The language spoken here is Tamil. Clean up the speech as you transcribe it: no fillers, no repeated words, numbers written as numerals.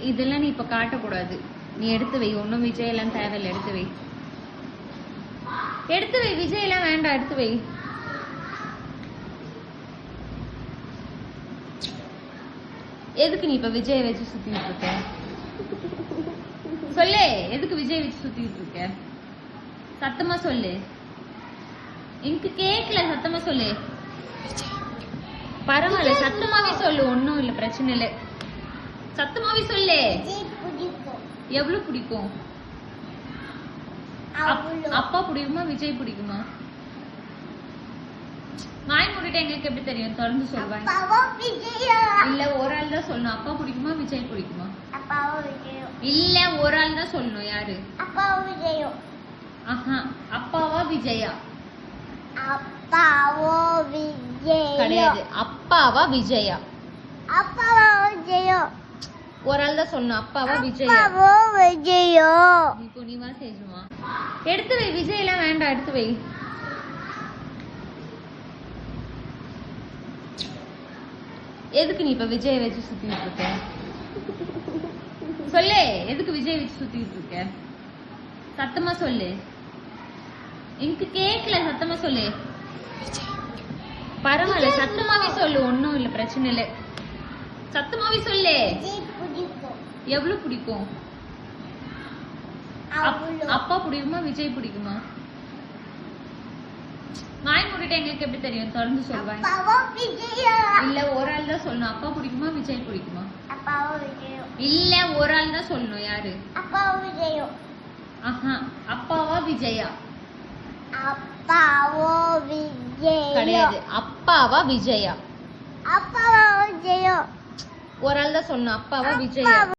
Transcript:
இதெல்லாம் நீ இப்ப காட்டக்கூடாது. நீ எடுத்து வை. ஒன்னும் விஜய் எல்லாம் தேவையில்லை. எடுத்து வை. எடுத்து வை. விஜய் எல்லாம் வேண்டாம். எடுத்து வை. எதுக்கு நீ இப்ப விஜய் வச்சு சுத்திட்டு இருக்க? சொல்லு. எதுக்கு விஜய் வச்சு சுத்திட்டு இருக்க? சத்தமா சொல்லு. எனக்கு கேக்கல. சத்தமா சொல்லு. பரவாயில்ல. சத்தமாவே சொல்லு. ஒன்னும் இல்ல. பிரச்சனை இல்ல. சத்தமாவே சொல்லு. எவ்வளவு பிடிக்கும்? அப்பா பிடிக்குமா விஜய் பிடிக்குமா? வாய் மூடிட்டு எங்களுக்கு எப்படி தெரியும்? தொடர்ந்து சொல்லுவாங்க. இல்ல ஒரு ஆள் தான் சொல்லணும். அப்பா பிடிக்குமா விஜய் பிடிக்குமா? இல்ல ஒரு ஆள் தான் சொல்லணும். யாரு? அப்பாவா விஜயா? கிடையாது. அப்பாவா விஜயா? ஒரு ஆள் தான் சொல்லணும். அப்பாவா விஜயா? இப்போ நீ வா சேஜுமா. எடுத்து வை. விஜய் எல்லாம் வேண்டாம். எடுத்து வை. எதுக்கு நீ இப்ப விஜய் வச்சு சுத்திட்டு இருக்க? சொல்லு. எதுக்கு விஜய் வச்சு சுத்திட்டு இருக்க? சத்தமா சொல்லு. எனக்கு கேக்கல. சத்தமா சொல்லு. பரவாயில்ல. சத்தமாவே சொல்லு. ஒன்னும் இல்ல. பிரச்சனை இல்ல. சத்தமாவே சொல்லு. எவ்வளவு பிடிக்கும்? அப்பா பிடிக்குமா விஜய் பிடிக்குமா? வாய் மூடிட்டு எங்களுக்கு எப்படி தெரியும்? தொடர்ந்து சொல்லுவாங்க. இல்ல ஒரு ஆள் தான் சொல்லணும். அப்பா பிடிக்குமா விஜய் பிடிக்குமா? இல்ல ஒரு ஆள் தான் சொல்லணும். யாரு? அப்பாவா விஜயா? கிடையாது. அப்பாவா விஜயா? ஒரு ஆள் தான் சொல்லணும். அப்பாவா விஜயா?